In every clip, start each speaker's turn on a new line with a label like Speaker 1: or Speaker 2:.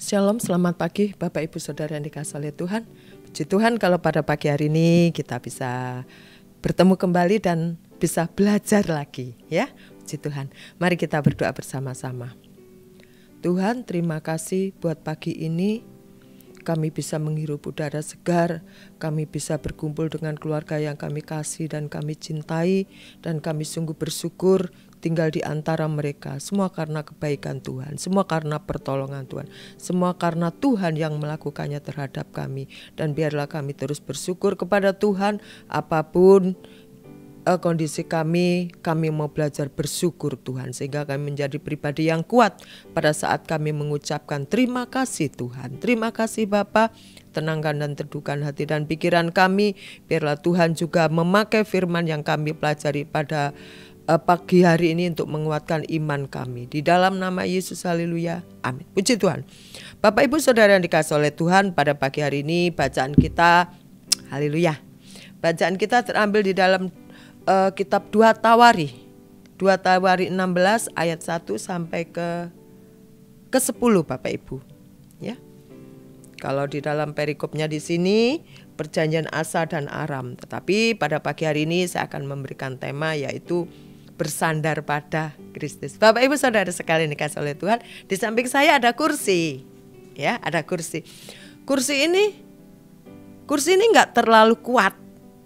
Speaker 1: Shalom, selamat pagi Bapak Ibu Saudara yang dikasihi oleh Tuhan. Puji Tuhan kalau pada pagi hari ini kita bisa bertemu kembali dan bisa belajar lagi ya. Puji Tuhan. Mari kita berdoa bersama-sama. Tuhan, terima kasih buat pagi ini. Kami bisa menghirup udara segar, kami bisa berkumpul dengan keluarga yang kami kasih dan kami cintai, dan kami sungguh bersyukur tinggal di antara mereka. Semua karena kebaikan Tuhan, semua karena pertolongan Tuhan, semua karena Tuhan yang melakukannya terhadap kami. Dan biarlah kami terus bersyukur kepada Tuhan apapun kondisi kami mau belajar bersyukur Tuhan, sehingga kami menjadi pribadi yang kuat pada saat kami mengucapkan terima kasih Tuhan. Terima kasih Bapa, tenangkan dan teduhkan hati dan pikiran kami. Biarlah Tuhan juga memakai firman yang kami pelajari pada pagi hari ini untuk menguatkan iman kami. Di dalam nama Yesus, haleluya, amin. Puji Tuhan. Bapak Ibu Saudara yang dikasihi oleh Tuhan, pada pagi hari ini bacaan kita, haleluya, bacaan kita terambil di dalam kitab 2 Tawari 16 ayat 1 sampai ke 10 Bapak Ibu ya. Kalau di dalam perikopnya di sini perjanjian Asa dan Aram, tetapi pada pagi hari ini saya akan memberikan tema yaitu bersandar pada Kristus. Bapak Ibu Saudara sekalian dikasihi oleh Tuhan, di samping saya ada kursi ya, ada kursi. Kursi ini enggak terlalu kuat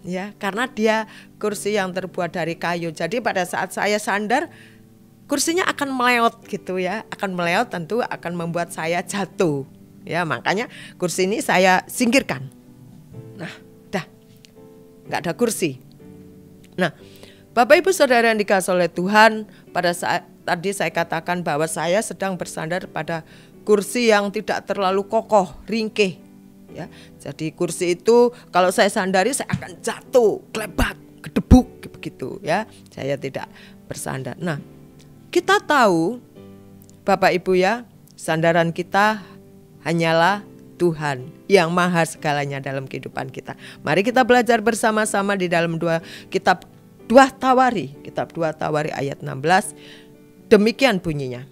Speaker 1: ya, karena dia kursi yang terbuat dari kayu. Jadi pada saat saya sandar, kursinya akan meleot gitu ya, akan meleot, tentu akan membuat saya jatuh ya. Makanya kursi ini saya singkirkan. Nah, nggak ada kursi. Nah, Bapak Ibu Saudara yang dikasihi oleh Tuhan, pada saat tadi saya katakan bahwa saya sedang bersandar pada kursi yang tidak terlalu kokoh, ringkih. Ya, jadi kursi itu kalau saya sandari saya akan jatuh, klebat, gedebuk begitu ya. Saya tidak bersandar. Nah, kita tahu Bapak Ibu ya, sandaran kita hanyalah Tuhan yang maha segalanya dalam kehidupan kita. Mari kita belajar bersama-sama di dalam kitab 2 Tawari, kitab 2 Tawari ayat 16. Demikian bunyinya.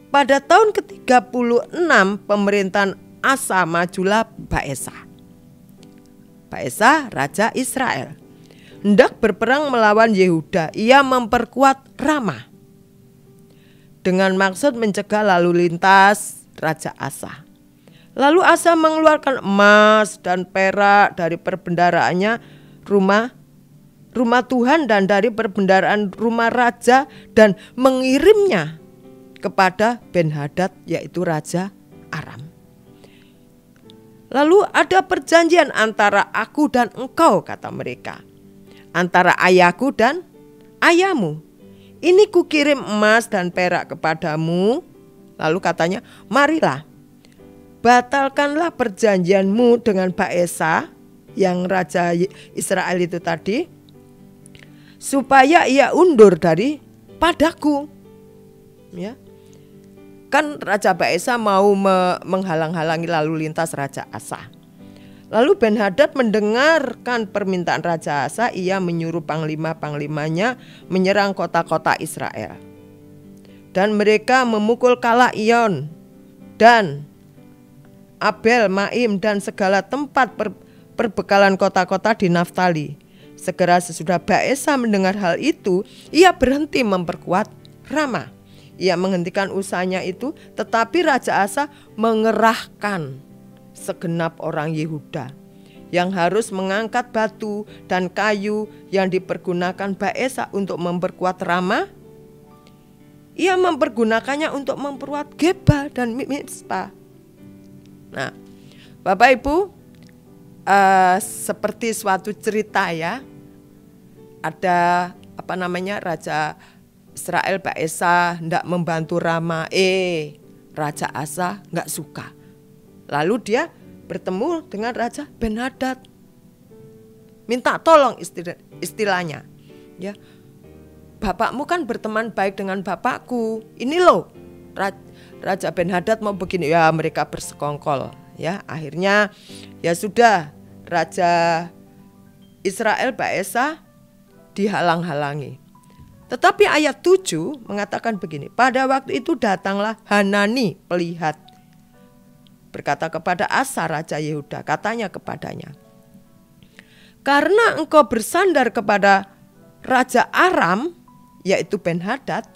Speaker 1: Pada tahun ke-36 pemerintahan Asa, majulah Baesa, raja Israel, hendak berperang melawan Yehuda. Ia memperkuat Rama dengan maksud mencegah lalu lintas Raja Asa. Lalu Asa mengeluarkan emas dan perak dari perbendaraannya rumah Tuhan dan dari perbendaraan rumah raja, dan mengirimnya kepada Ben-Hadad, yaitu Raja Aram. Lalu ada perjanjian antara aku dan engkau, kata mereka, antara ayahku dan ayahmu. Ini kukirim emas dan perak kepadamu. Lalu katanya, marilah, batalkanlah perjanjianmu dengan Baesa, yang raja Israel itu tadi, supaya ia undur dari padaku. Ya. Kan Raja Baesa mau menghalang-halangi lalu lintas Raja Asa. Lalu Ben-Hadad mendengarkan permintaan Raja Asa. Ia menyuruh panglima-panglimanya menyerang kota-kota Israel. Dan mereka memukul Kala Iyon dan Abel Maim dan segala tempat perbekalan kota-kota di Naftali. Segera sesudah Baesa mendengar hal itu, ia berhenti memperkuat Rama. Ia menghentikan usahanya itu, tetapi Raja Asa mengerahkan segenap orang Yehuda yang harus mengangkat batu dan kayu yang dipergunakan Baesa untuk memperkuat Rama. Ia mempergunakannya untuk memperkuat Geba dan Mizpah. Nah, Bapak Ibu, seperti suatu cerita ya, ada Raja Israel Baesa hendak membantu Rama, Raja Asa enggak suka. Lalu dia bertemu dengan Raja Ben-Hadad, minta tolong istilahnya. Ya, bapakmu kan berteman baik dengan bapakku. Ini loh, Raja Ben-Hadad mau begini. Ya, mereka bersekongkol. Ya, akhirnya ya sudah, Raja Israel Baesa dihalang-halangi. Tetapi ayat 7 mengatakan begini, pada waktu itu datanglah Hanani pelihat berkata kepada Asa raja Yehuda, katanya kepadanya, karena engkau bersandar kepada raja Aram, yaitu Ben-Hadad,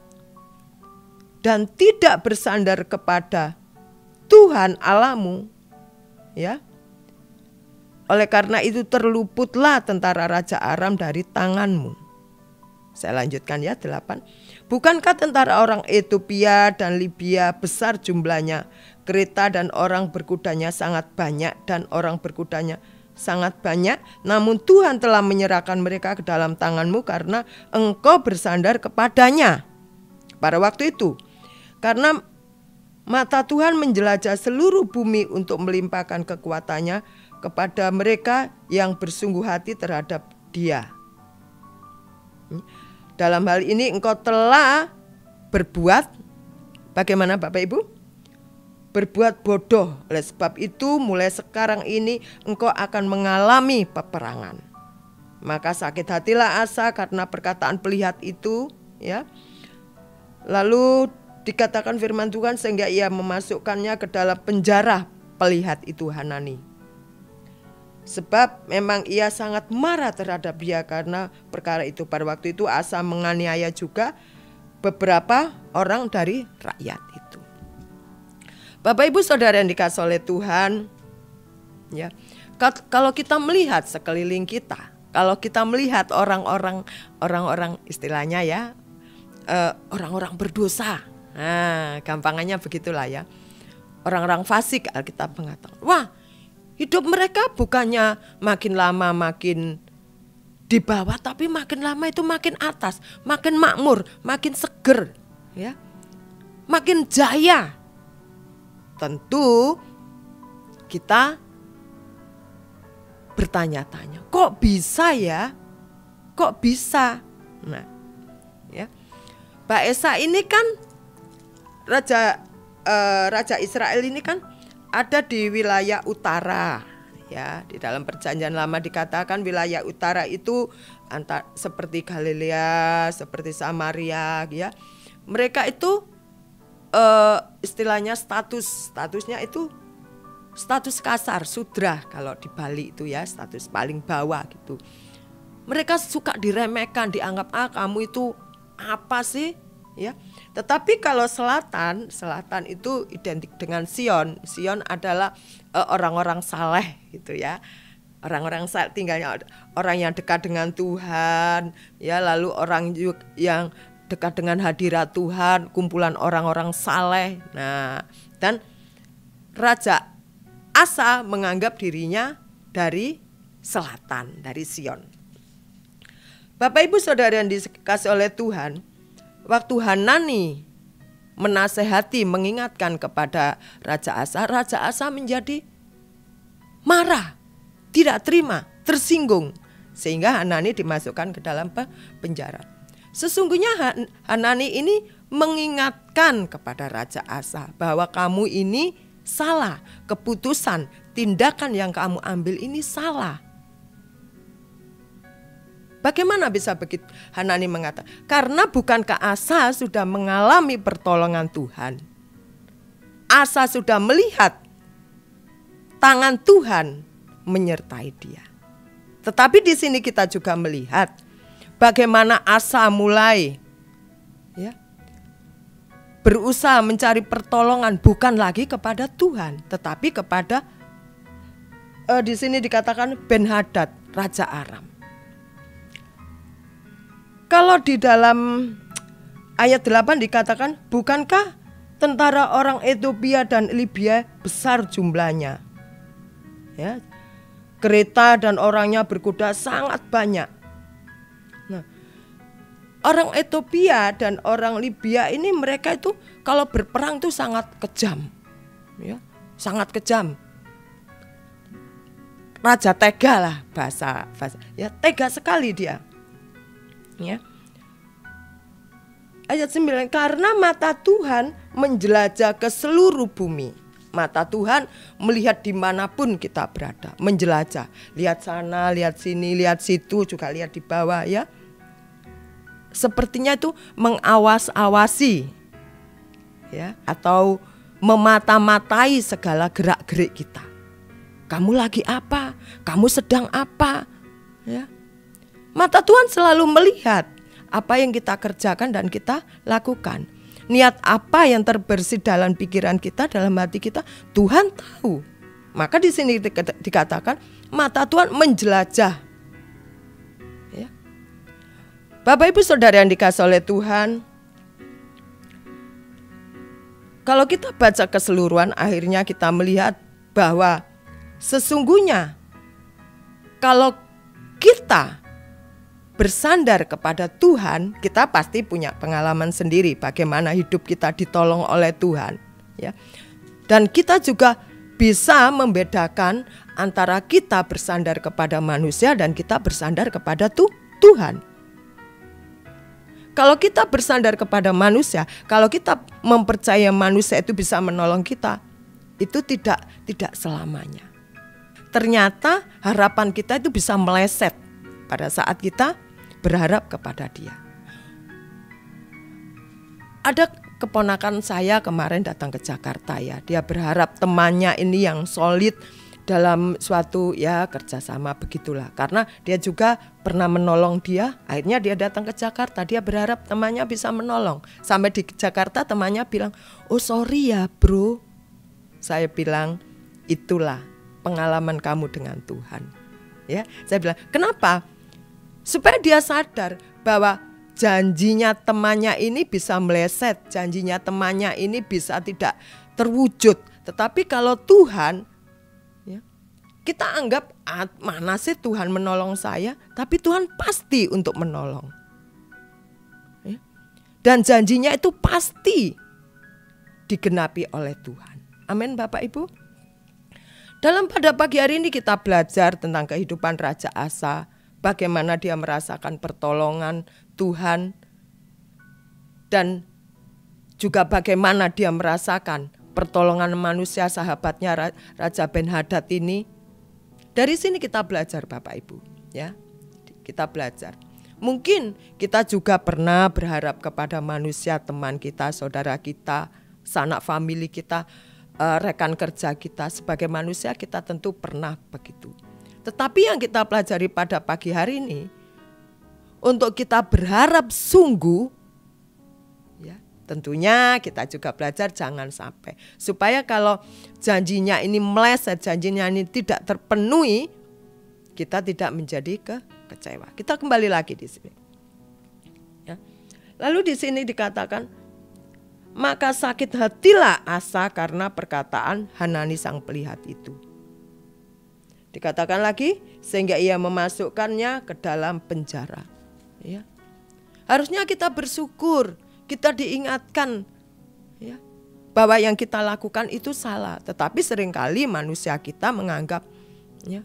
Speaker 1: dan tidak bersandar kepada Tuhan Allahmu, ya. Oleh karena itu terluputlah tentara raja Aram dari tanganmu. Saya lanjutkan ya, 8. Bukankah tentara orang Ethiopia dan Libya besar jumlahnya, kereta dan orang berkudanya sangat banyak, dan orang berkudanya sangat banyak, namun Tuhan telah menyerahkan mereka ke dalam tanganmu karena engkau bersandar kepadanya pada waktu itu. Karena mata Tuhan menjelajah seluruh bumi untuk melimpahkan kekuatannya kepada mereka yang bersungguh hati terhadap Dia. Dalam hal ini engkau telah berbuat bagaimana Bapak Ibu? Berbuat bodoh. Oleh sebab itu mulai sekarang ini engkau akan mengalami peperangan. Maka sakit hatilah Asa karena perkataan pelihat itu, ya. Lalu dikatakan firman Tuhan sehingga ia memasukkannya ke dalam penjara pelihat itu Hanani. Sebab memang ia sangat marah terhadap dia karena perkara itu. Pada waktu itu Asa menganiaya juga beberapa orang dari rakyat itu. Bapak Ibu Saudara yang dikasihi oleh Tuhan, ya, kalau kita melihat sekeliling kita, kalau kita melihat orang-orang istilahnya ya, orang-orang berdosa, nah gampangannya begitulah ya, orang-orang fasik, Alkitab mengatakan, wah, hidup mereka bukannya makin lama makin di bawah, tapi makin lama itu makin atas, makin makmur, makin seger, ya, makin jaya. Tentu kita bertanya-tanya, kok bisa ya? Kok bisa? Nah, ya, Mbak Esa ini kan Raja Israel ini kan ada di wilayah utara, ya. Di dalam Perjanjian Lama dikatakan wilayah utara itu seperti Galilea, seperti Samaria, ya. Mereka itu istilahnya statusnya itu status kasar, sudra kalau di Bali itu ya, status paling bawah gitu. Mereka suka diremehkan, dianggap kamu itu apa sih, ya. Tetapi kalau selatan itu identik dengan Sion. Sion adalah orang-orang saleh gitu ya. Orang-orang saleh, tinggalnya orang yang dekat dengan Tuhan, ya, lalu orang yang dekat dengan hadirat Tuhan, kumpulan orang-orang saleh. Nah, dan Raja Asa menganggap dirinya dari selatan, dari Sion. Bapak Ibu Saudara yang dikasihi oleh Tuhan, waktu Hanani menasehati, mengingatkan kepada Raja Asa menjadi marah, tidak terima, tersinggung, sehingga Hanani dimasukkan ke dalam penjara. Sesungguhnya Hanani ini mengingatkan kepada Raja Asa bahwa kamu ini salah, keputusan, tindakan yang kamu ambil ini salah. Bagaimana bisa begitu? Hanani mengatakan, karena bukankah Asa sudah mengalami pertolongan Tuhan? Asa sudah melihat tangan Tuhan menyertai dia. Tetapi di sini kita juga melihat bagaimana Asa mulai, ya, berusaha mencari pertolongan bukan lagi kepada Tuhan, tetapi kepada di sini dikatakan Ben-Hadad, Raja Aram. Kalau di dalam ayat 8 dikatakan, bukankah tentara orang Ethiopia dan Libya besar jumlahnya, ya, kereta dan orangnya berkuda sangat banyak. Nah, orang Ethiopia dan orang Libya ini mereka itu kalau berperang itu sangat kejam, ya, sangat kejam. Raja tega lah bahasa ya, tega sekali dia. Ya. Ayat 9, karena mata Tuhan menjelajah ke seluruh bumi. Mata Tuhan melihat dimanapun kita berada, menjelajah, lihat sana, lihat sini, lihat situ, juga lihat di bawah, ya. Sepertinya itu mengawas-awasi, ya, atau memata-matai segala gerak-gerik kita. Kamu lagi apa? Kamu sedang apa? Ya. Mata Tuhan selalu melihat apa yang kita kerjakan dan kita lakukan. Niat apa yang terbersih dalam pikiran kita, dalam hati kita, Tuhan tahu. Maka di sini dikatakan mata Tuhan menjelajah. Ya. Bapak Ibu Saudara yang dikasihi oleh Tuhan, kalau kita baca keseluruhan, akhirnya kita melihat bahwa sesungguhnya kalau kita bersandar kepada Tuhan, kita pasti punya pengalaman sendiri bagaimana hidup kita ditolong oleh Tuhan, ya. Dan kita juga bisa membedakan antara kita bersandar kepada manusia dan kita bersandar kepada Tuhan. Kalau kita bersandar kepada manusia, kalau kita mempercayai manusia itu bisa menolong kita, itu tidak selamanya. Ternyata harapan kita itu bisa meleset pada saat kita berharap kepada Dia. Ada keponakan saya kemarin datang ke Jakarta, ya. Dia berharap temannya ini yang solid dalam suatu kerjasama begitulah. Karena dia juga pernah menolong dia, akhirnya dia datang ke Jakarta. Dia berharap temannya bisa menolong. Sampai di Jakarta temannya bilang, "Oh sorry ya bro." Saya bilang, itulah pengalaman kamu dengan Tuhan. Ya, saya bilang, kenapa? Supaya dia sadar bahwa janjinya temannya ini bisa meleset, janjinya temannya ini bisa tidak terwujud. Tetapi kalau Tuhan, ya, kita anggap mana sih Tuhan menolong saya, tapi Tuhan pasti untuk menolong. Ya. Dan janjinya itu pasti digenapi oleh Tuhan. Amin Bapak Ibu. Pada pagi hari ini kita belajar tentang kehidupan Raja Asa. Bagaimana dia merasakan pertolongan Tuhan dan juga bagaimana dia merasakan pertolongan manusia sahabatnya Raja Ben-Hadad ini. Dari sini kita belajar Bapak Ibu, ya. Kita belajar. Mungkin kita juga pernah berharap kepada manusia, teman kita, saudara kita, sanak famili kita, rekan kerja kita. Sebagai manusia kita tentu pernah begitu. Tetapi yang kita pelajari pada pagi hari ini, untuk kita berharap sungguh, ya, tentunya kita juga belajar jangan sampai. Supaya kalau janjinya ini meleset, janjinya ini tidak terpenuhi, kita tidak menjadi kecewa. Kita kembali lagi di sini. Ya. Lalu di sini dikatakan, maka sakit hatilah Asa karena perkataan Hanani sang pelihat itu. Dikatakan lagi, sehingga ia memasukkannya ke dalam penjara. Ya. Harusnya kita bersyukur, kita diingatkan, ya, bahwa yang kita lakukan itu salah. Tetapi seringkali manusia kita menganggap, ya,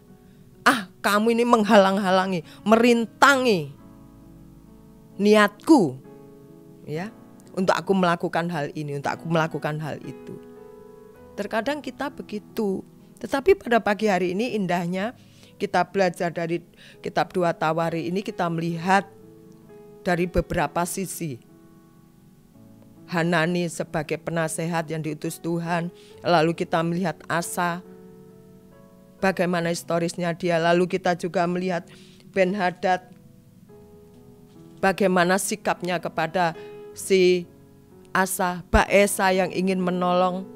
Speaker 1: kamu ini menghalang-halangi, merintangi niatku, ya, untuk aku melakukan hal ini, untuk aku melakukan hal itu. Terkadang kita begitu. Tetapi pada pagi hari ini indahnya kita belajar dari kitab 2 Tawari ini, kita melihat dari beberapa sisi. Hanani sebagai penasehat yang diutus Tuhan, lalu kita melihat Asa, bagaimana historisnya dia, lalu kita juga melihat Ben-Hadad, bagaimana sikapnya kepada si Asa, Baesa yang ingin menolong.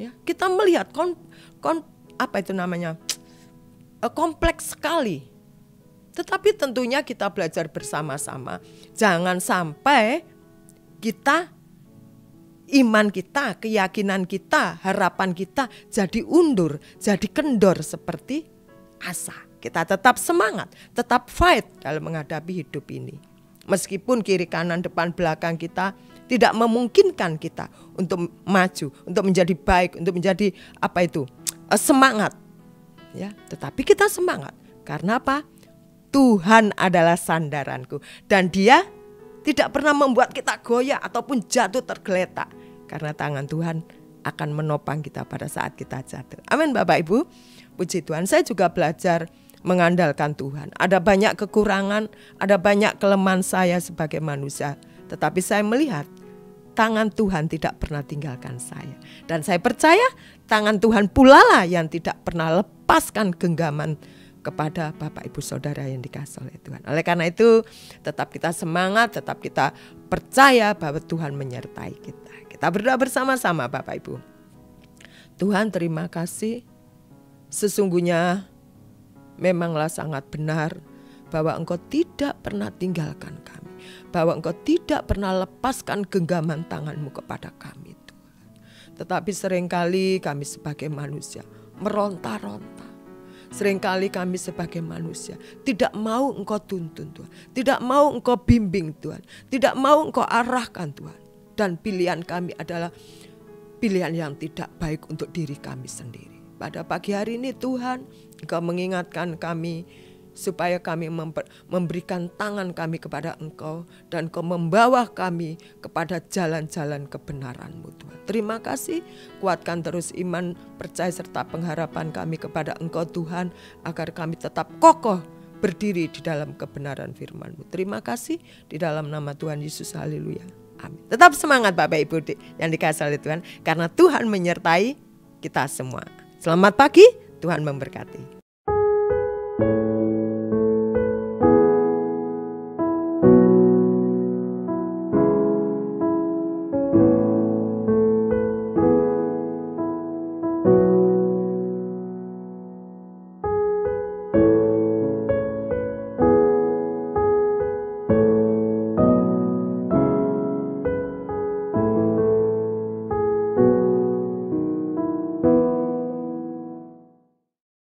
Speaker 1: Ya, kita melihat kompleks sekali. Tetapi tentunya kita belajar bersama-sama. Jangan sampai iman kita, keyakinan kita, harapan kita jadi undur, jadi kendor seperti Asa. Kita tetap semangat, tetap fight dalam menghadapi hidup ini. Meskipun kiri kanan depan belakang kita tidak memungkinkan kita untuk maju, untuk menjadi baik, untuk menjadi semangat. Ya, tetapi kita semangat. Karena apa? Tuhan adalah sandaranku. Dan Dia tidak pernah membuat kita goyah ataupun jatuh tergeletak. Karena tangan Tuhan akan menopang kita pada saat kita jatuh. Amin Bapak Ibu. Puji Tuhan, saya juga belajar mengandalkan Tuhan. Ada banyak kekurangan, ada banyak kelemahan saya sebagai manusia. Tetapi saya melihat tangan Tuhan tidak pernah tinggalkan saya. Dan saya percaya tangan Tuhan pula lah yang tidak pernah lepaskan genggaman kepada Bapak Ibu Saudara yang dikasihi oleh Tuhan. Oleh karena itu tetap kita semangat, tetap kita percaya bahwa Tuhan menyertai kita. Kita berdoa bersama-sama Bapak Ibu. Tuhan, terima kasih. Sesungguhnya memanglah sangat benar bahwa Engkau tidak pernah tinggalkan kami. Bahwa Engkau tidak pernah lepaskan genggaman tangan-Mu kepada kami Tuhan. Tetapi seringkali kami sebagai manusia meronta-ronta. Seringkali kami sebagai manusia tidak mau Engkau tuntun Tuhan. Tidak mau Engkau bimbing Tuhan. Tidak mau Engkau arahkan Tuhan. Dan pilihan kami adalah pilihan yang tidak baik untuk diri kami sendiri. Pada pagi hari ini Tuhan, Engkau mengingatkan kami supaya kami memberikan tangan kami kepada Engkau dan Engkau membawa kami kepada jalan-jalan kebenaran-Mu Tuhan. Terima kasih, kuatkan terus iman, percaya serta pengharapan kami kepada Engkau Tuhan, agar kami tetap kokoh berdiri di dalam kebenaran firman-Mu. Terima kasih di dalam nama Tuhan Yesus, haleluya, amin. Tetap semangat Bapak Ibu yang dikasihi oleh Tuhan, karena Tuhan menyertai kita semua. Selamat pagi, Tuhan memberkati.